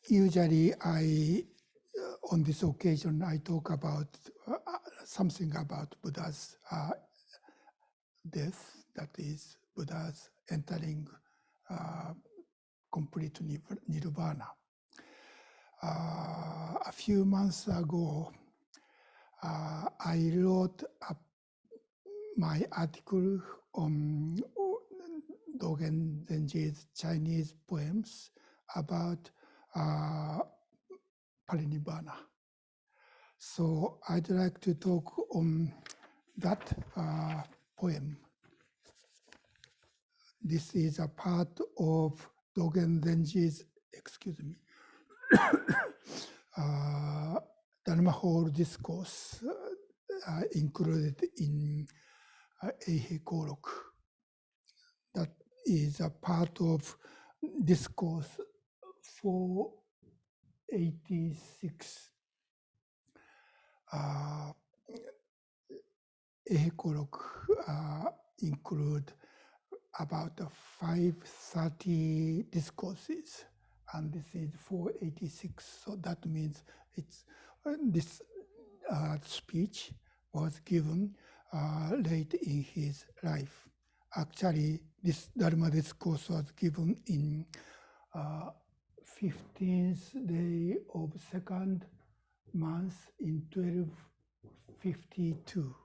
usually on this occasion, I talk about something about Buddha's death, that is Buddha's entering complete nirvana. A few months ago, I wrote my article on Dogen Zenji's Chinese poems about Parinirvana. So I'd like to talk on that poem. This is a part of Dogen Zenji's, Dharma Hall discourse included in Eihei Korok. That is a part of discourse 486. Eihei Korok include about 530 discourses, and this is 486. So that means it's this speech was given late in his life. Actually, this Dharma discourse was given in 15th day of second month in 1252.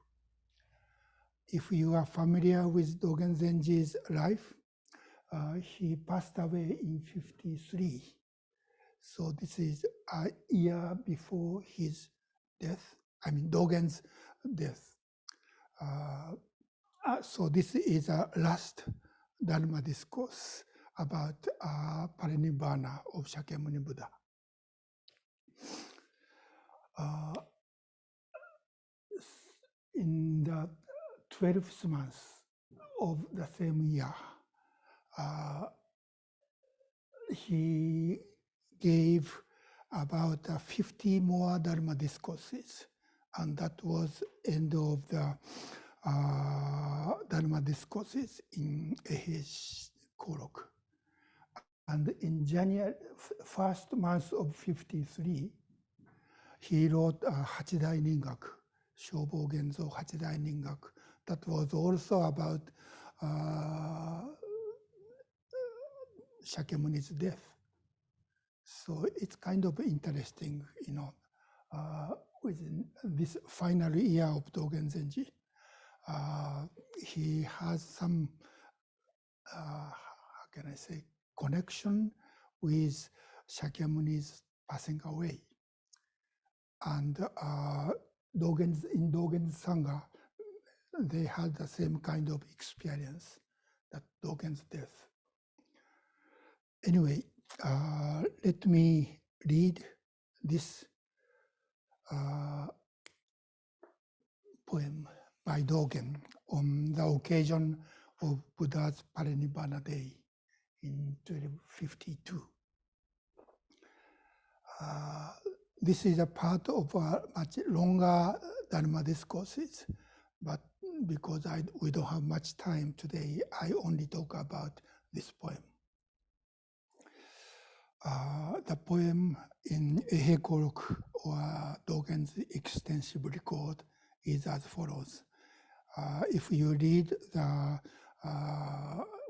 If you are familiar with Dogen Zenji's life, he passed away in 53. So this is a year before his death, Dogen's death. So this is a last Dharma discourse about Parinirvana of Shakyamuni Buddha. In the 12th month of the same year, he gave about 50 more Dharma discourses, and that was end of the Dharma discourses in Eihei Korok. And in January, first month of 53, he wrote Hachidai Ningaku, Shobo Genzo Hachidai Ningaku. That was also about Shakyamuni's death. So it's kind of interesting, within this final year of Dogen Zenji, he has some, how can I say, connection with Shakyamuni's passing away. And in Dogen's Sangha, they had the same kind of experience, that Dogen's death. Anyway, let me read this poem by Dogen on the occasion of Buddha's Parinirvana Day in 1252. This is a part of a much longer Dharma discourses, but because we don't have much time today, I only talk about this poem. The poem in Eihei Korok, or Dogen's extensive record, is as follows. If you read the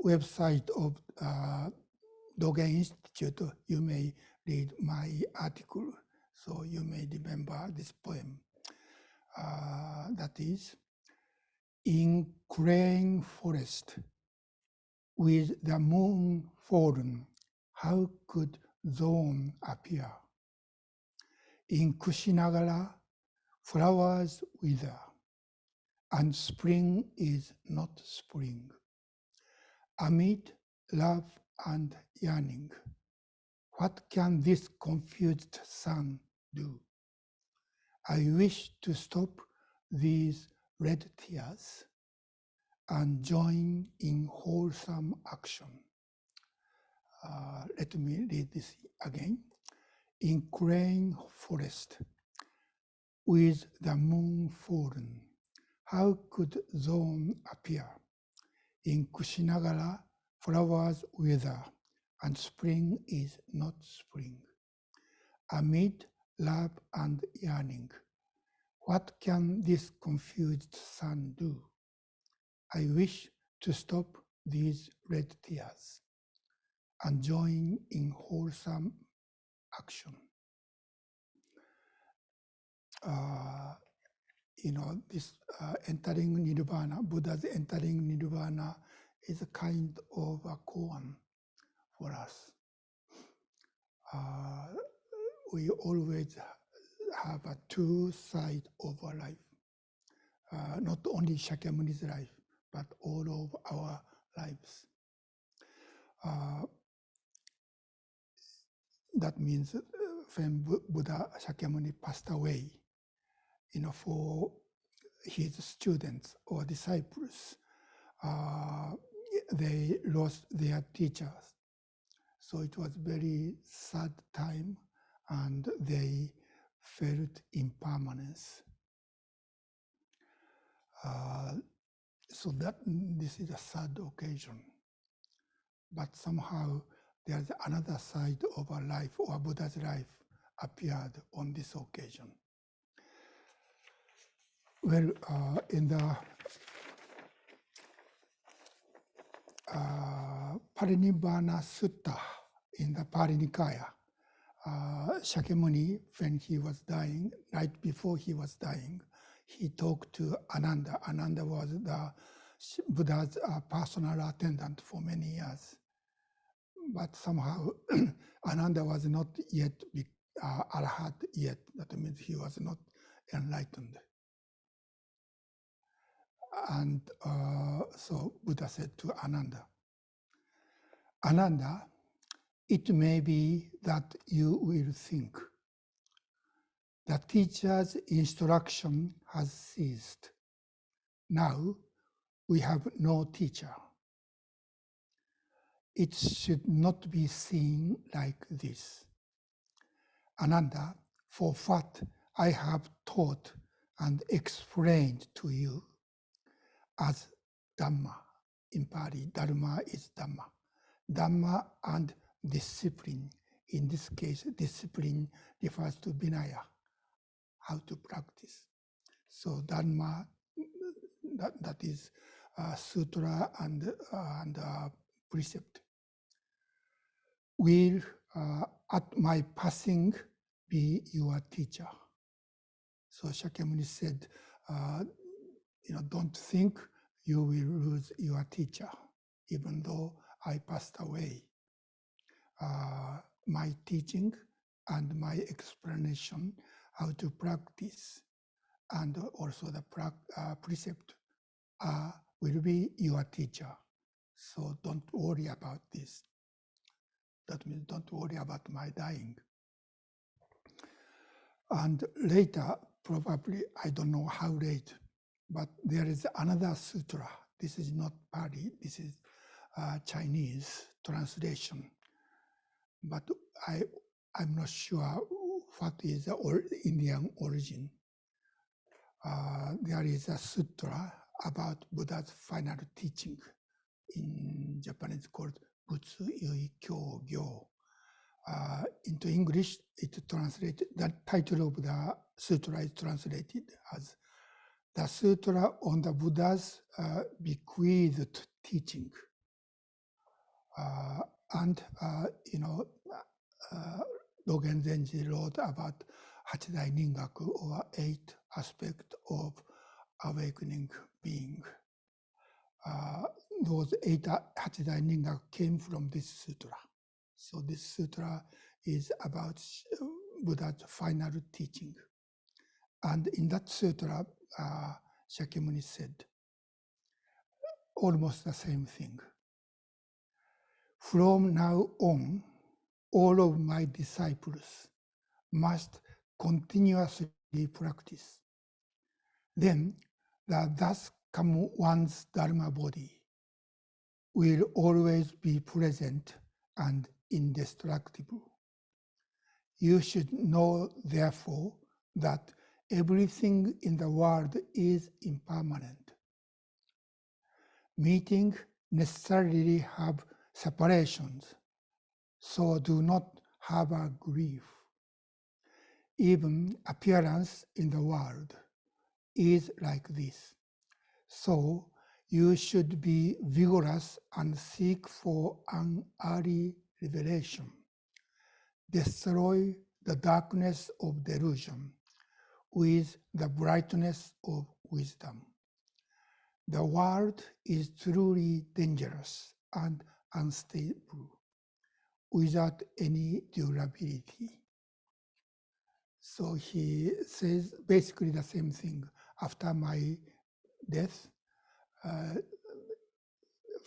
website of Dogen Institute, you may read my article, so you may remember this poem. That is, in Crane Forest, with the moon fallen, how could dawn appear? In Kushinagara, flowers wither, and spring is not spring. Amid love and yearning, what can this confused sun do? I wish to stop these red tears and join in wholesome action. Let me read this again. In Crane Forest, with the moon fallen, how could dawn appear? In Kushinagara, flowers wither, and spring is not spring. amid love and yearning. What can this confused sun do? I wish to stop these red tears and join in wholesome action. This entering Nirvana, Buddha's entering Nirvana is a kind of a koan for us. We always have a two sides of our life, not only Shakyamuni's life, but all of our lives. That means when Buddha Shakyamuni passed away, for his students or disciples, they lost their teachers. So it was very sad time, and they felt impermanence. So this is a sad occasion. But somehow there's another side of our life, or Buddha's life, appeared on this occasion. Well, in the Parinirvana Sutta, in the Parinikaya, Shakyamuni, when he was dying, right before he was dying, he talked to Ananda. Ananda was the Buddha's personal attendant for many years. But somehow Ananda was not yet Arhat yet. That means he was not enlightened. And so Buddha said to Ananda, Ananda, it may be that you will think the teacher's instruction has ceased. Now we have no teacher. It should not be seen like this. Ananda, for what I have taught and explained to you as Dhamma. In Pali, Dharma is Dhamma. Dhamma and discipline. In this case, discipline refers to Vinaya, how to practice. So Dharma, that is sutra and precept, will at my passing be your teacher. So Shakyamuni said, don't think you will lose your teacher, even though I passed away. My teaching and my explanation how to practice, and also the precept will be your teacher. So don't worry about this. That means don't worry about my dying. And later, probably, I don't know how late, but there is another sutra. This is not Pali, this is Chinese translation. But I'm not sure what is the Indian origin. There is a sutra about Buddha's final teaching. In Japanese called Butsu Yui Kyo Gyo. Into English, it translated, the title of the sutra is translated as the Sutra on the Buddha's bequeathed teaching. Dogen Zenji wrote about Hachidai Ningaku, or 8 aspects of awakening being. Those 8 Hachidai Ningaku came from this sutra. So this sutra is about Buddha's final teaching. And in that sutra, Shakyamuni said almost the same thing. From now on, all of my disciples must continuously practice. Then the thus come one's Dharma body will always be present and indestructible. You should know, therefore, that everything in the world is impermanent. Meetings necessarily have separations, so do not harbor grief. even appearance in the world is like this. So you should be vigorous and seek for an early revelation. Destroy the darkness of delusion with the brightness of wisdom. The world is truly dangerous and unstable, without any durability. So he says basically the same thing. After my death,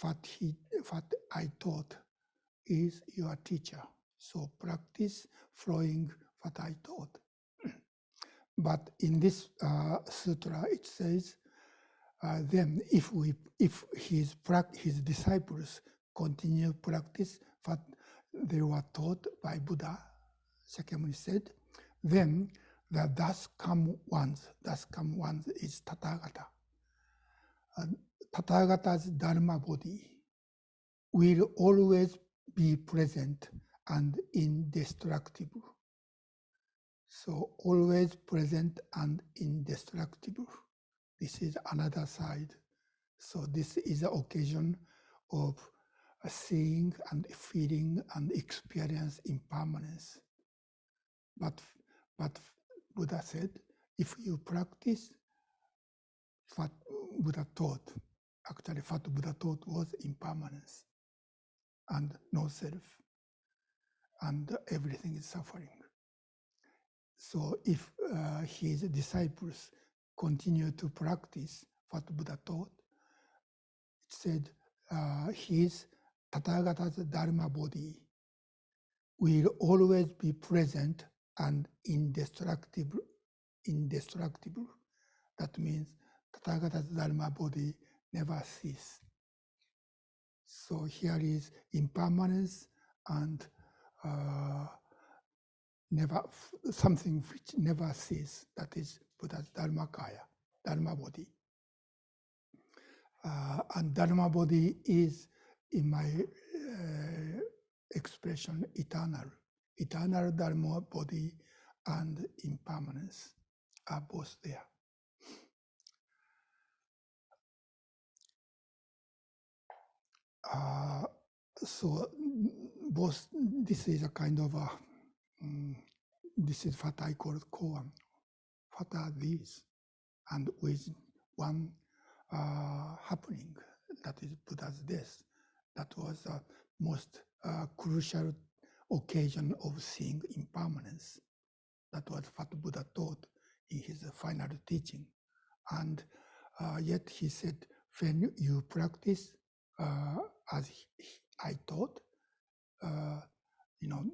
what I taught is your teacher. So practice following what I taught. But in this sutra, it says, then if his disciples continue practice what they were taught by Buddha, Shakyamuni said, then the thus come ones is Tathagata. Tathagata's Dharma body will always be present and indestructible. So always present and indestructible. This is another side. So this is the occasion of seeing and feeling and experience impermanence. But Buddha said, if you practice what Buddha taught, actually what Buddha taught was impermanence and no self, and everything is suffering. So if his disciples continue to practice what Buddha taught, it said his Tathagata's Dharma body will always be present and indestructible. That means Tathagata's Dharma body never ceases. So here is impermanence and something which never ceases. That is Buddha's Dharmakaya, Dharma body. And Dharma body is, in my expression, eternal. Eternal Dharma body and impermanence are both there. So both, this is a kind of a, this is what I call koan. What are these? And with one happening, that is Buddha's death, that was the most crucial occasion of seeing impermanence. That was what Buddha taught in his final teaching. And yet he said, when you practice as I taught,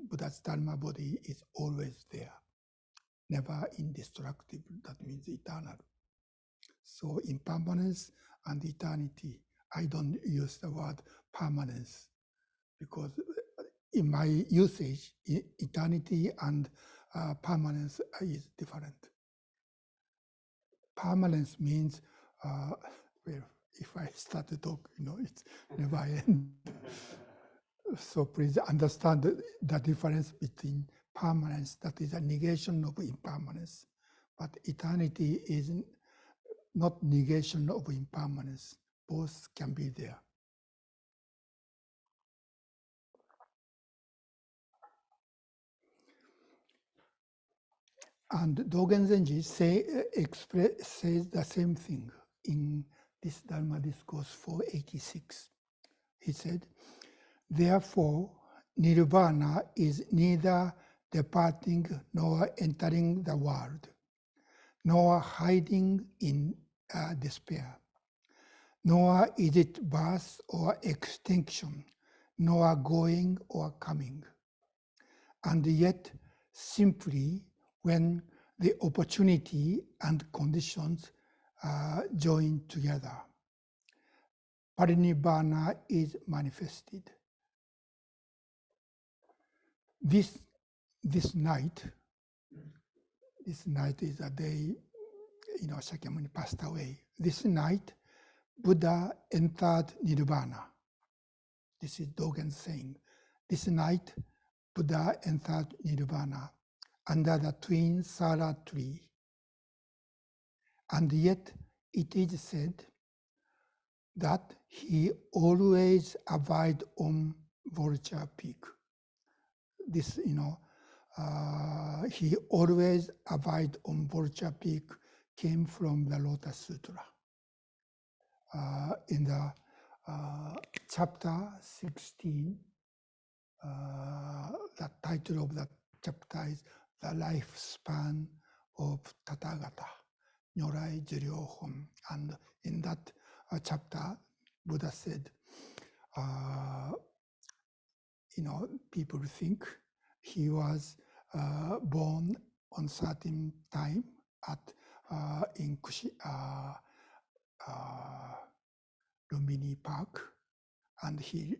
Buddha's Dharma body is always there, never indestructible. That means eternal. So impermanence and eternity, I don't use the word permanence because in my usage, eternity and permanence is different. Permanence means, well, if I start to talk, it's never end. So please understand the difference between permanence, that is a negation of impermanence, but eternity is not negation of impermanence. Both can be there. And Dogen Zenji says the same thing in this Dharma Discourse 486. He said, therefore, Nirvana is neither departing nor entering the world, nor hiding in despair, nor is it birth or extinction, nor going or coming. And yet, simply when the opportunity and conditions join together, Parinirvana is manifested. This night is a day, Shakyamuni passed away. This night, Buddha entered Nirvana. This is Dogen saying. This night, Buddha entered Nirvana. under the twin Sara tree. And yet it is said that he always abide on Vulture Peak. This, he always abide on Vulture Peak came from the Lotus Sutra. In the chapter 16, the title of the chapter is The Lifespan of Tathagata, Nyorai Jiryohon. And in that chapter, Buddha said, people think he was born on certain time in Lumbini Park, and he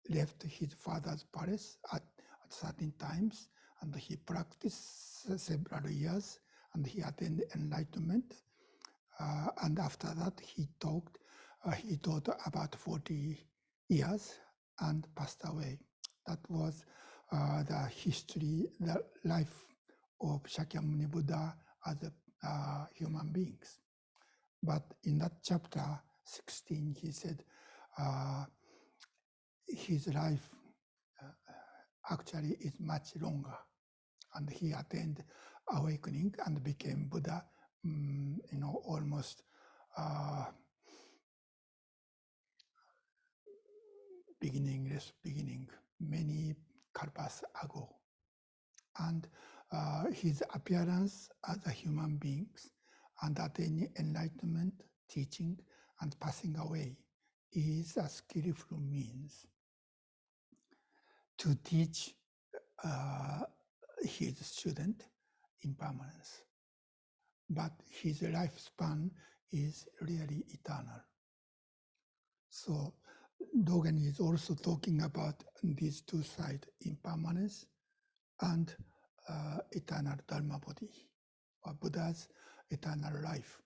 left his father's palace at certain times, and he practiced several years, and he attained enlightenment. And after that, he taught about 40 years and passed away. That was the history, the life of Shakyamuni Buddha as a human beings. But in that chapter 16, he said his life actually is much longer, and he attained awakening and became Buddha, almost beginning, many kalpas ago. And his appearance as a human being and attaining enlightenment, teaching, and passing away is a skillful means to teach his student impermanence. But his lifespan is really eternal. So Dogen is also talking about these two sides, impermanence and eternal Dharma body, or Buddha's eternal life.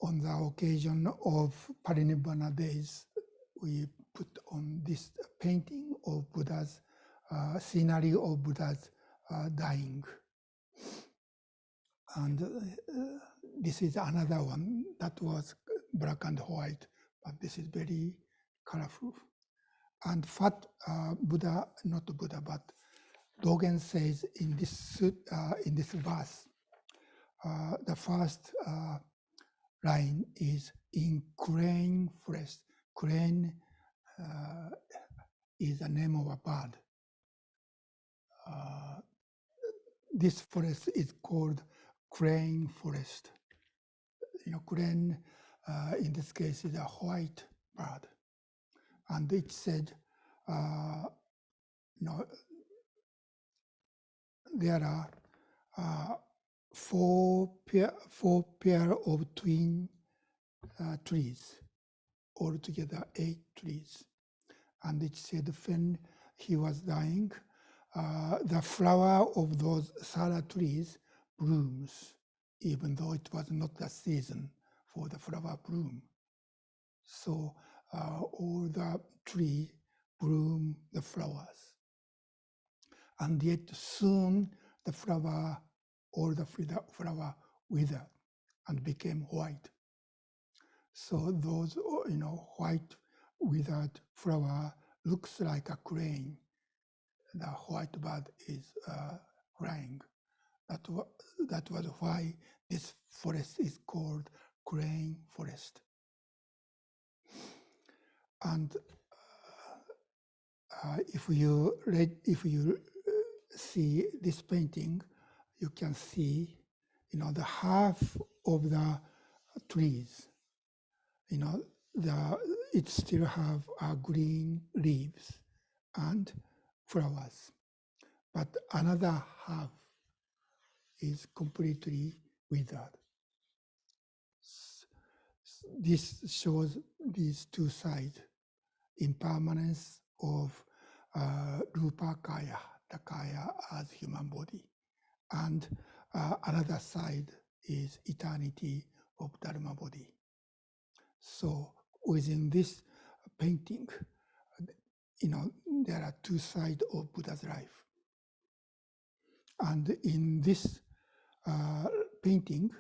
On the occasion of Parinirvana days, we put on this painting of Buddha's, scenery of Buddha's dying. And this is another one that was black and white, but this is very colorful. And fat Buddha, not Buddha, but Dogen says in this verse, the first line is in crane forest. Crane is the name of a bird. This forest is called crane forest. Crane in this case is a white bird. And it said, there are four pair of twin trees, altogether 8 trees. And it said when he was dying, the flower of those Sara trees blooms, even though it was not the season for the flower bloom. So all the tree bloom the flowers. And yet soon the flower, all the flower withered and became white. So those, white withered flower looks like a crane. The white bird is flying. That was why this forest is called crane forest. And if you see this painting, you can see, the half of the trees, it still have green leaves and flowers, but another half is completely withered. This shows these two sides, impermanence of Rupa Kaya, the Kaya as human body, and another side is eternity of Dharma body. So within this painting. There are two sides of Buddha's life. And in this painting,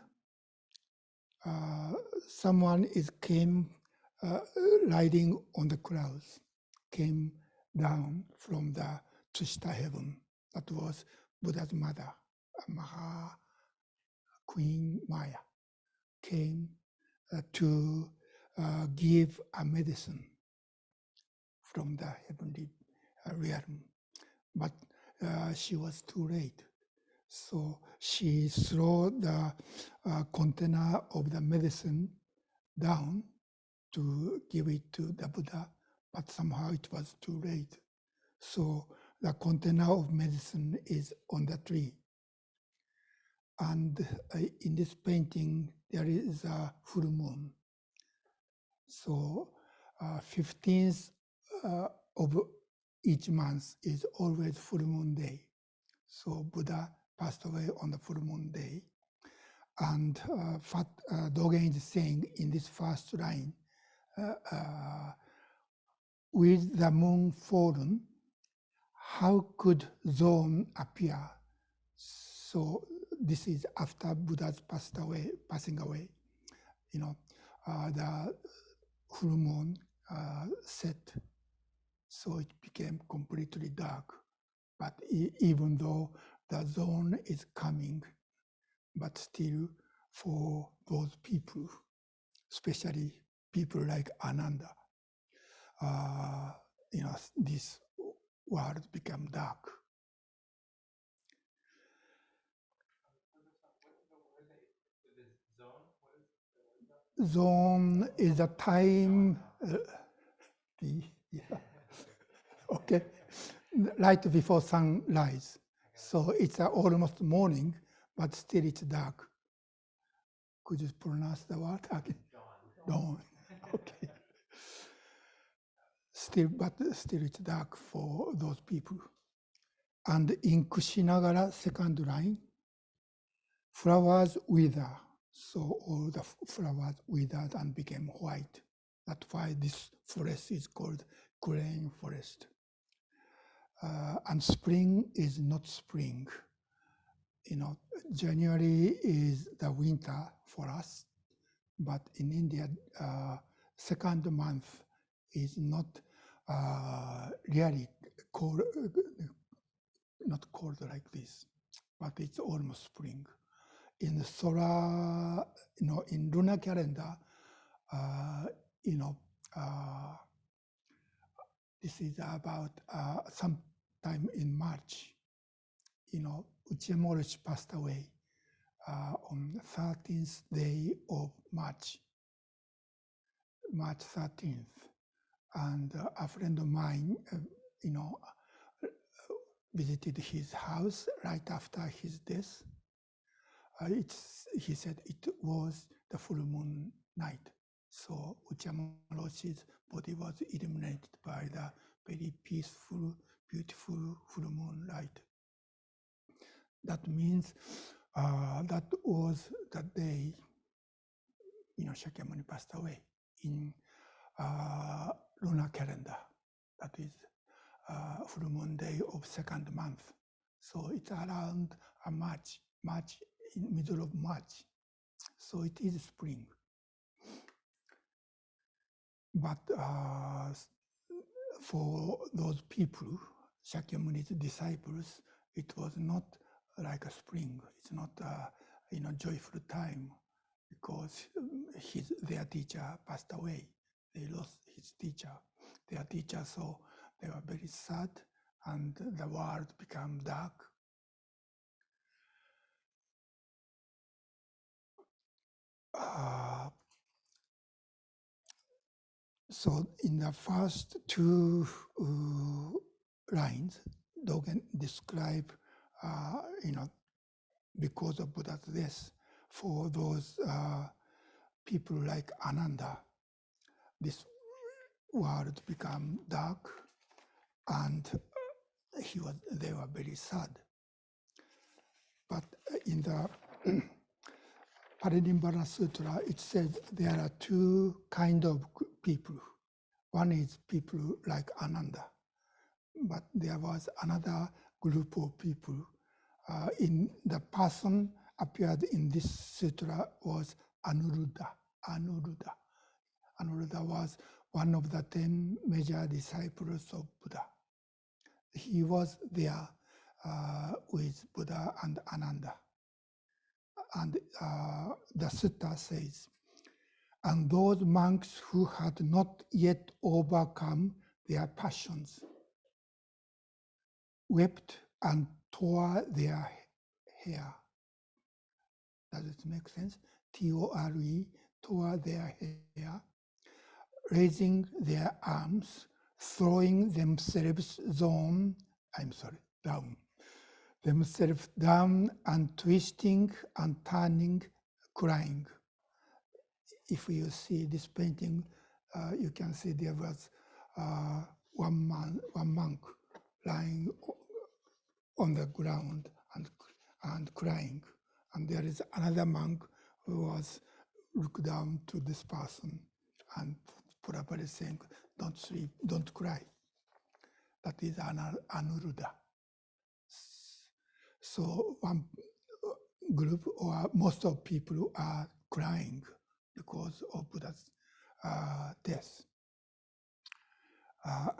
someone came riding on the clouds, came down from the Trishta heaven. That was Buddha's mother, Queen Maya, came to give a medicine from the heavenly realm. But she was too late. So she threw the container of the medicine down to give it to the Buddha, but somehow it was too late. So the container of medicine is on the tree. And in this painting, there is a full moon. So 15th of each month is always full moon day. So Buddha passed away on the full moon day. And Dogen is saying in this first line, with the moon fallen, how could dawn appear? So this is after Buddha's passing away. The full moon set, so it became completely dark. But even though the dawn is coming, but still for those people, especially people like Ananda, this world became dark. Zone is a time, okay, right before sunrise. So it's almost morning, but still it's dark. Could you pronounce the word again? Dawn. Okay. Still it's dark for those people. And in Kushinagara, second line, flowers wither. So all the flowers withered and became white. That's why this forest is called green forest. And spring is not spring. January is the winter for us, but in India, second month is not really cold, not cold like this, but it's almost spring. In the solar, in lunar calendar, this is about sometime in March. Uchimoroshi passed away on 13th day of March 13th. And a friend of mine, visited his house right after his death. He said it was the full moon night. So Uchimoroshi's body was illuminated by the very peaceful, beautiful full moon light. That means that was the day, Shakyamuni passed away in lunar calendar. That is full moon day of second month. So it's around March, in middle of March. So it is spring. But for those people, Shakyamuni's disciples, it was not like a spring. It's not a joyful time because their teacher passed away. They lost his teacher, their teacher, so they were very sad and the world became dark. So in the first two lines, Dogen describe, because of Buddha's death, for those people like Ananda, this world became dark, and they were very sad. But in the Parinirvana Sutra, it said there are two kinds of people. One is people like Ananda, but there was another group of people. In the person appeared in this sutra was Anuruddha. Anuruddha was one of the 10 major disciples of Buddha. He was there with Buddha and Ananda. And the sutta says, and those monks who had not yet overcome their passions wept and tore their hair. Does it make sense? T-O-R-E, tore their hair, raising their arms, throwing themselves down, themselves down and twisting and turning, crying. If you see this painting, you can see there was one monk lying on the ground and crying. And there is another monk who was looked down to this person and probably saying, don't sleep, don't cry. That is Anuruddha. So one group or most of people are crying because of Buddha's death.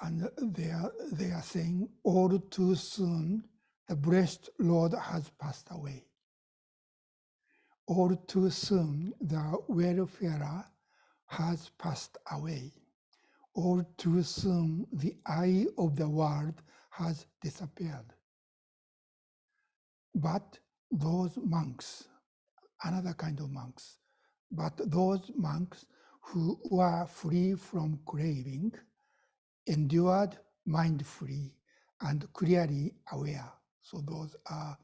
And they are saying, all too soon, the blessed Lord has passed away. All too soon, the wayfarer has passed away. All too soon, the eye of the world has disappeared. But those monks, another kind of monks, but those monks who were free from craving, endured mindfully and clearly aware. So those are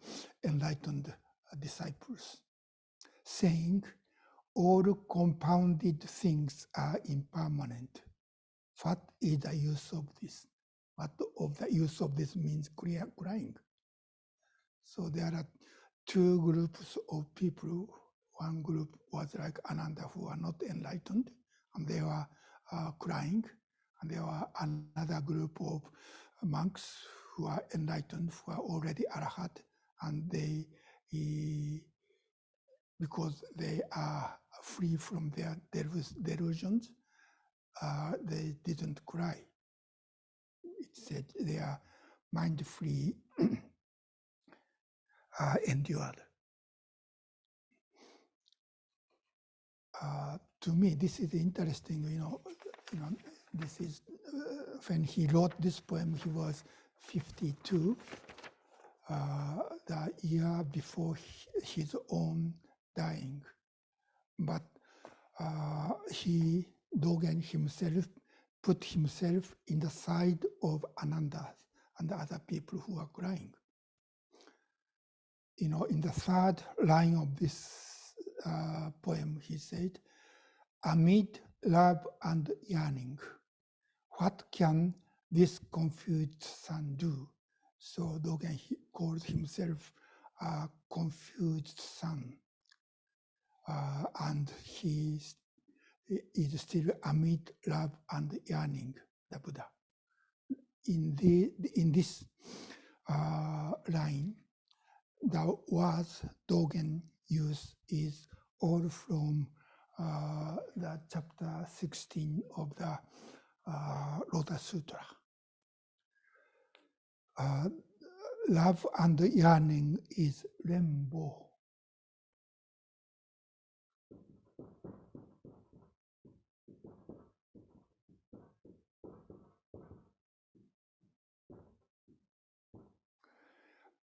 enlightened disciples, saying, all compounded things are impermanent. What is the use of this? What of the use of this means crying. So there are two groups of people. One group was like Ananda, who are not enlightened, and they were crying. And there were another group of monks who are enlightened, who are already arahat, and they, because they are free from their delusions, they didn't cry. It said they are mind-free, endured. To me, this is interesting. This is when he wrote this poem. He was 52, the year before his own dying. But Dogen himself put himself in the side of Ananda and the other people who are crying. In the third line of this poem, he said, amid love and yearning, what can this confused son do? So Dogen calls himself a confused son. And he is still amid love and yearning, the Buddha. In this line, the words Dogen used is all from the chapter 16 of the Lotus Sutra. Love and yearning is Rembo.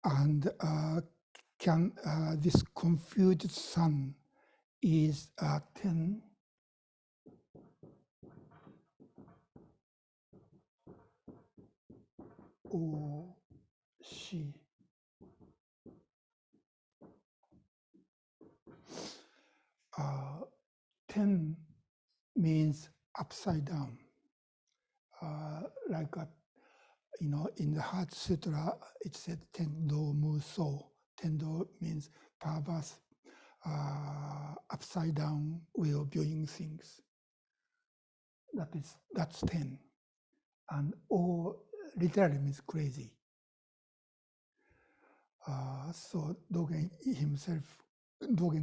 And this confused son is 10 or she. 10 means upside down. Like in the Heart Sutra, it said Tendo Muso. Tendo means perverse, upside down way of viewing things. that's 10. And O literally means crazy. So Dogen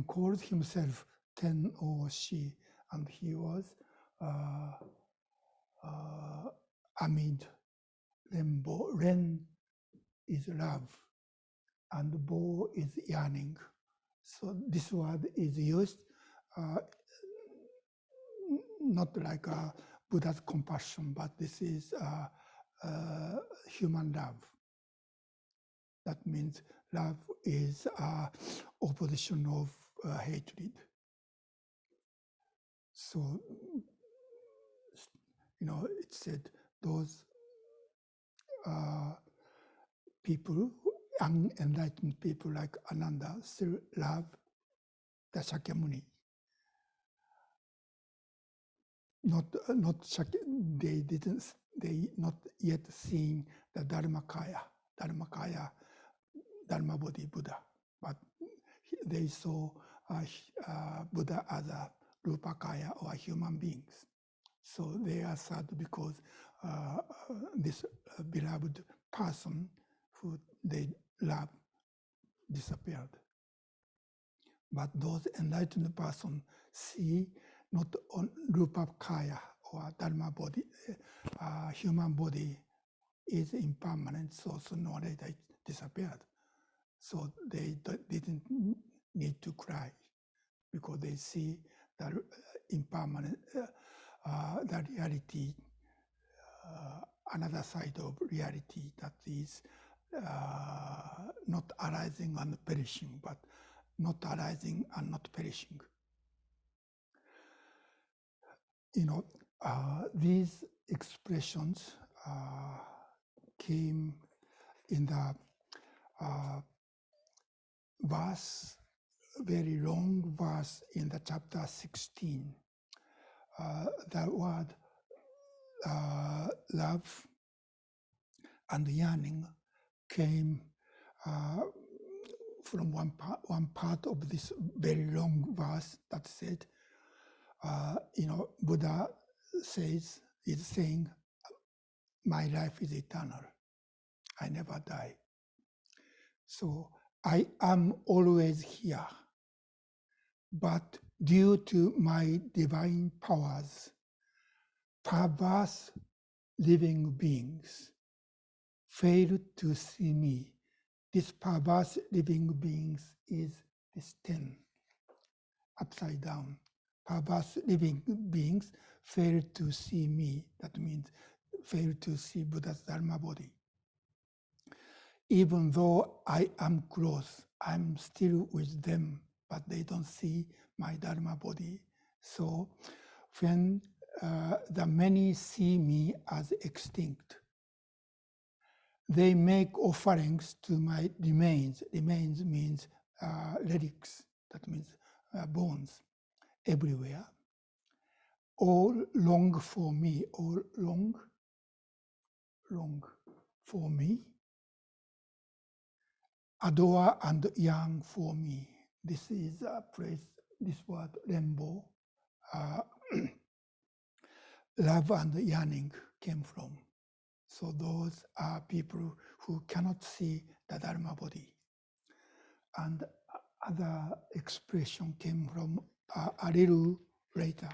calls himself Ten or Shi, and he was amid Renbo. Ren is love, and Bo is yearning. So this word is used not like Buddha's compassion, but this is human love. That means love is opposition of hatred. So, it said those people, unenlightened people like Ananda, still love the Shakyamuni. They not yet seen the Dharmakaya, Dharma body Buddha, but they saw Buddha as a Rupakaya or human beings. So they are sad because this beloved person who they love disappeared. But those enlightened persons see not on Rupakaya or Dharma body, human body is impermanent, so sooner or later it disappeared. So they didn't need to cry because they see the impermanent, the reality, another side of reality that is not arising and perishing, but not arising and not perishing. These expressions came in the verse, very long verse in the chapter 16. The word love and yearning came from one part of this very long verse that said, Buddha is saying, my life is eternal. I never die. So I am always here. But due to my divine powers, perverse living beings fail to see me. This perverse living beings is this 10, upside down. Perverse living beings fail to see me. That means fail to see Buddha's Dharma body. Even though I am close, I'm still with them, but they don't see my Dharma body. So when the many see me as extinct, they make offerings to my remains. Remains means relics, that means bones everywhere. All long for me, all long for me. Adore and yearn for me. This is a phrase, this word, Renbo, love and yearning came from. So those are people who cannot see the Dharma body. And other expression came from a little later.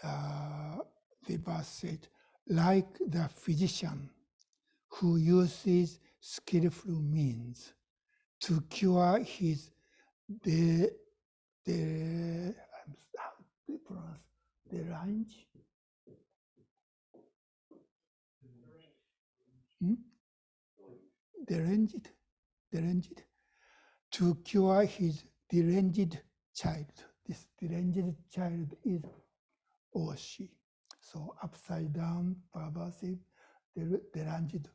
The verse said, like the physician who uses skillful means to cure his deranged to cure his deranged child. This deranged child is or she. So upside down, perversive, deranged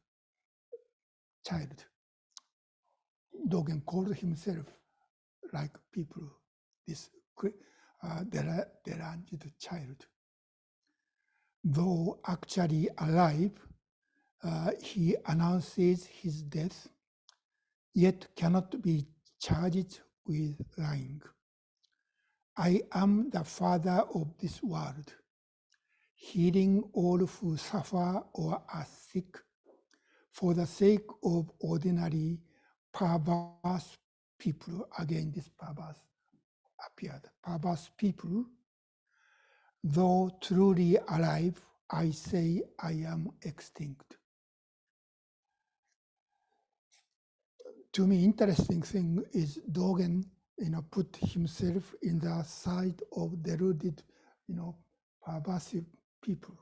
child. Dogen called himself like people, this deranged child. Though actually alive, he announces his death, yet cannot be charged with lying. I am the father of this world. healing all who suffer or are sick, for the sake of ordinary perverse people. Again, this perverse appeared. Perverse people, though truly alive, I say I am extinct. To me, interesting thing is Dogen, put himself in the side of deluded, perversive people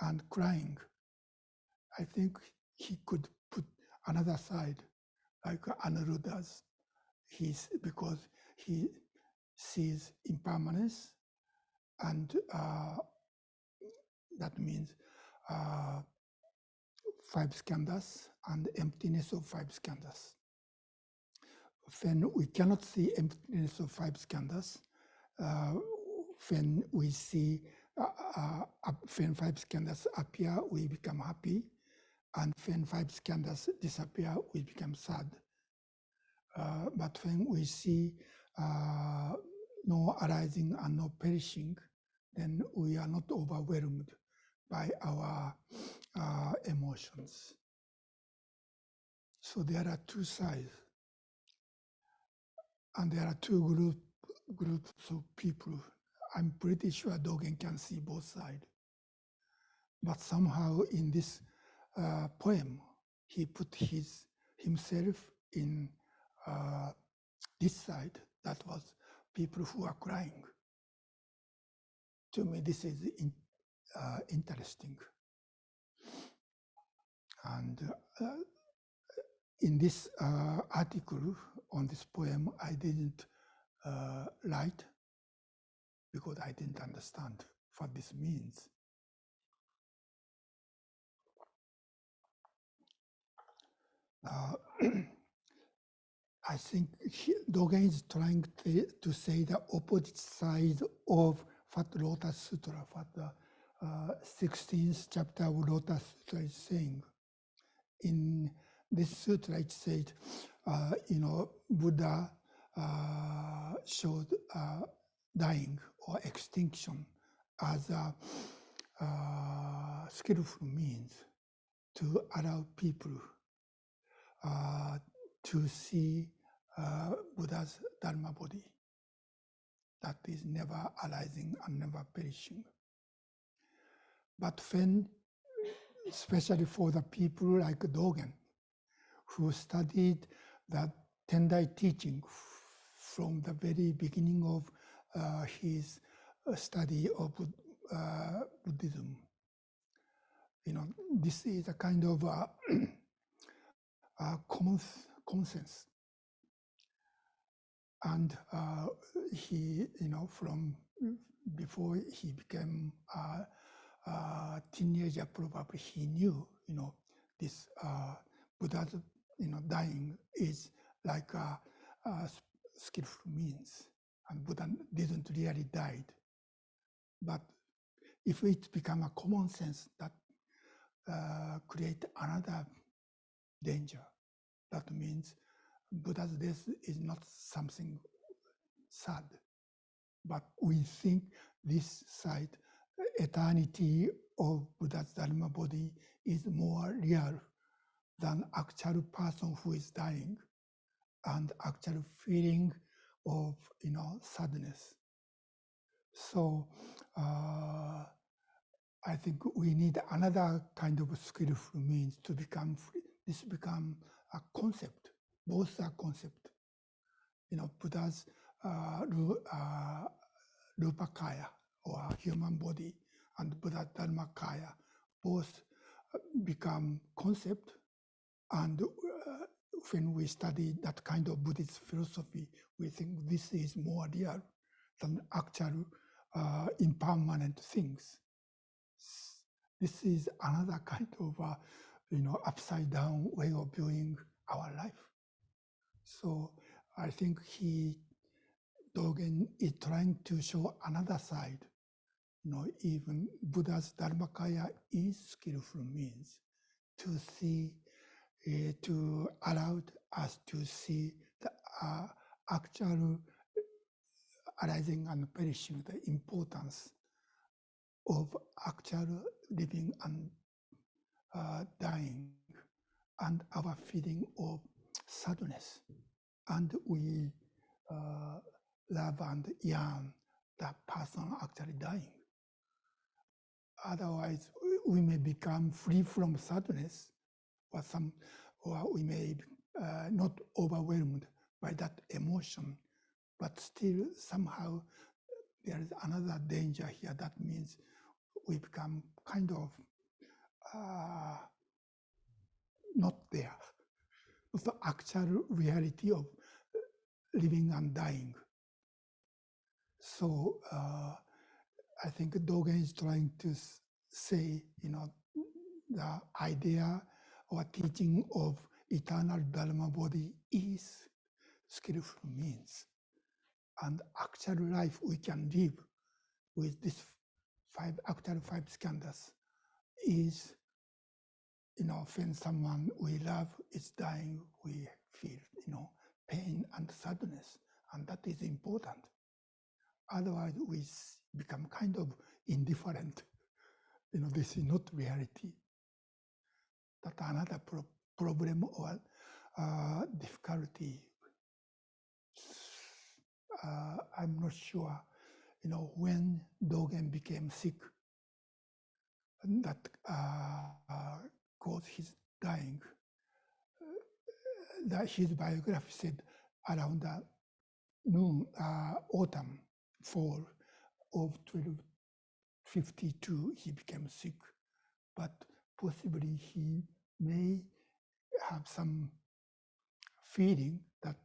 and crying. I think he could put another side, like Anuruddha's. Because he sees impermanence, and that means 5 skandhas and emptiness of 5 skandhas. When we cannot see emptiness of 5 skandhas, when we see when 5 skandhas appear, we become happy, and when 5 skandhas disappear, we become sad. But when we see no arising and no perishing, then we are not overwhelmed by our emotions. So there are 2 sides, and there are 2 groups of people. I'm pretty sure Dogen can see both sides. But somehow in this poem, he put himself in this side, that was people who are crying. To me, this is interesting. And in this article on this poem, I didn't write because I didn't understand what this means. I think Dogen is trying to say the opposite side of what Lotus Sutra, what the 16th chapter of Lotus Sutra is saying. In this sutra, it says, Buddha showed dying or extinction as a skillful means to allow people to see Buddha's Dharma body that is never arising and never perishing. But when, especially for the people like Dogen, who studied the Tendai teaching from the very beginning of his study of Buddhism, this is a kind of common sense. And he, from before he became a teenager, probably he knew, this Buddha's, dying is like a skillful means, and Buddha didn't really die. But if it become a common sense, that create another danger. That means Buddha's death is not something sad, but we think this side, eternity of Buddha's Dharma body, is more real than actual person who is dying and actual feeling of sadness. So I think we need another kind of skillful means to become free. This become a concept. Both are concept. Buddha's Rupakaya, or human body, and Buddha Dharmakaya, both become concept. And when we study that kind of Buddhist philosophy, we think this is more real than actual impermanent things. This is another kind of upside down way of viewing our life. So I think Dogen is trying to show another side. Even Buddha's Dharmakaya is skillful means to see, to allow us to see the actual arising and perishing, the importance of actual living and dying, and our feeling of sadness. And we love and yearn that person actually dying. Otherwise, we may become free from sadness, or we may not overwhelmed by that emotion, but still somehow there is another danger here. That means we become kind of not there. The actual reality of living and dying. So I think Dogen is trying to say, the idea or teaching of eternal Dharma body is skillful means. And actual life we can live with this actual five skandhas is, when someone we love is dying, we feel, pain and sadness, and that is important. Otherwise, we become kind of indifferent. This is not reality. That's another problem or difficulty. I'm not sure, when Dogen became sick, that caused his dying. That his biography said around the autumn, fall of 1252, he became sick. But possibly he may have some feeling that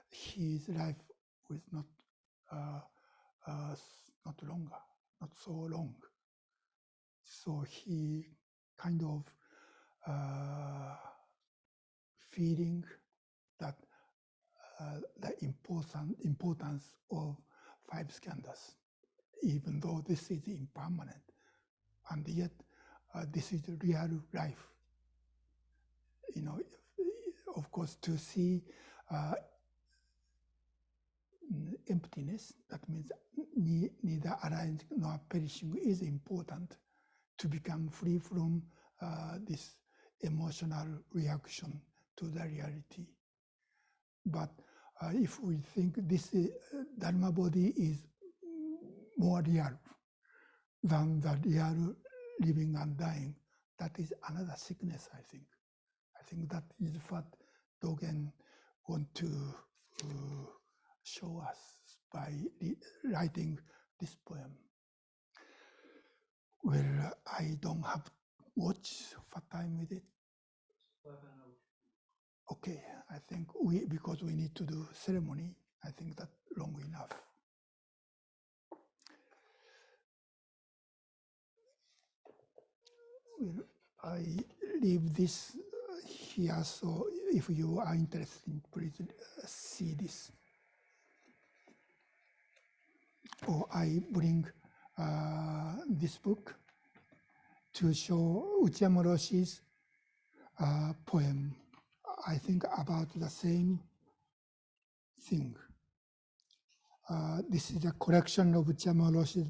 his life was not so long. So he kind of feeling that the importance of five skandhas, even though this is impermanent, and yet this is real life. Of course, to see emptiness, that means neither arising nor perishing, is important to become free from this emotional reaction to the reality. But if we think this Dharma body is more real than the real living and dying, that is another sickness, I think. I think that is what Dogen want to show us by writing this poem. Well, I don't have watch. What time is it? Okay, I think because we need to do ceremony, I think that's long enough. Well, I leave this here, so if you are interested, please see this. Or I bring this book to show Uchiyama Roshi's poem, I think about the same thing. This is a collection of Uchiyama Roshi's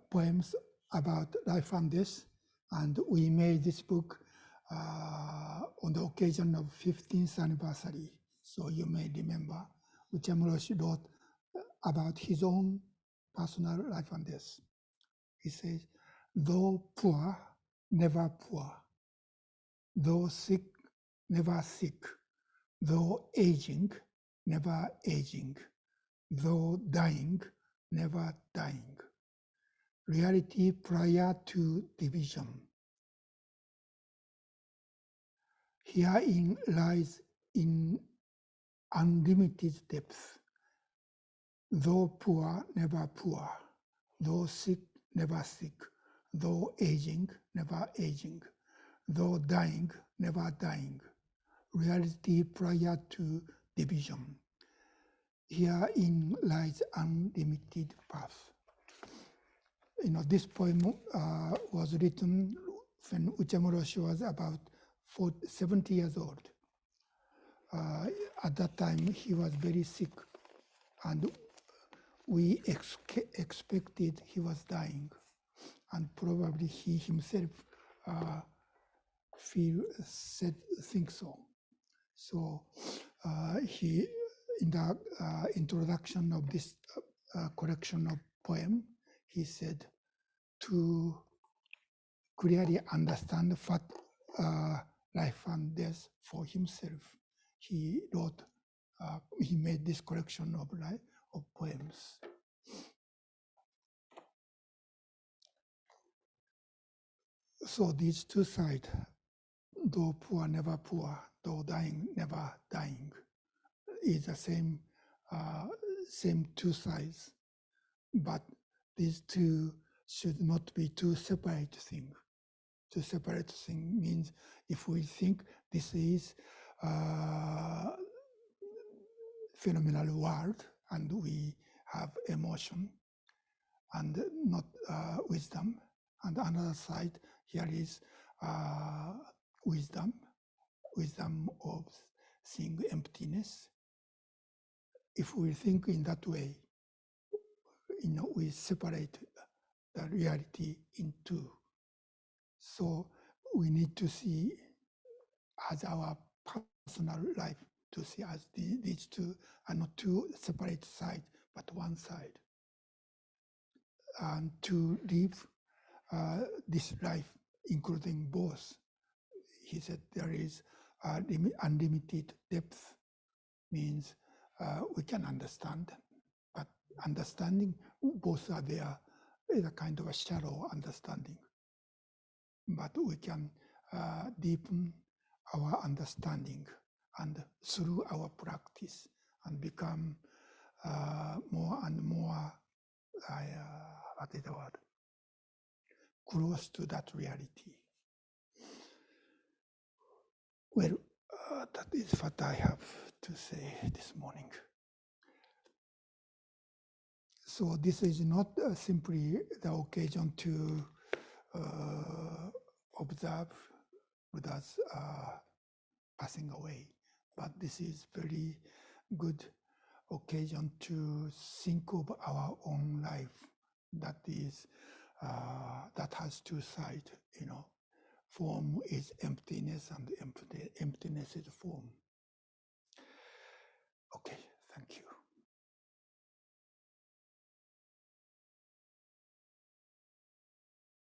poems about life and death, and we made this book on the occasion of 15th anniversary. So you may remember Uchiyama Roshi wrote about his own personal life and death. He says, though poor, never poor. Though sick, never sick. Though aging, never aging. Though dying, never dying. Reality prior to division. Herein lies in unlimited depth. Though poor, never poor. Though sick, never sick. Though aging, never aging. Though dying, never dying. Reality prior to division. Herein lies unlimited path. This poem was written when Uchiyama Roshi was about 70 years old. At that time, he was very sick, and we expected he was dying. and probably he himself think so. So he, in the introduction of this collection of poem, he said to clearly understand what life and death for himself, he wrote, he made this collection of poems. So these two sides, though poor, never poor, though dying, never dying, is the same two sides. But these two should not be two separate things. Two separate things means if we think this is phenomenal world and we have emotion and not wisdom, and another side here is wisdom of seeing emptiness. If we think in that way, we separate the reality in two. So we need to see as our personal life, to see as these two are not two separate sides, but one side. And to live this life, including both, he said there is unlimited depth, means we can understand, but understanding, both are there, is a kind of a shallow understanding. But we can deepen our understanding and through our practice and become more and more, what is the word? Close to that reality. Well, that is what I have to say this morning. So this is not simply the occasion to observe Buddha's passing away, but this is very good occasion to think of our own life. That is, that has two sides, Form is emptiness and emptiness is form.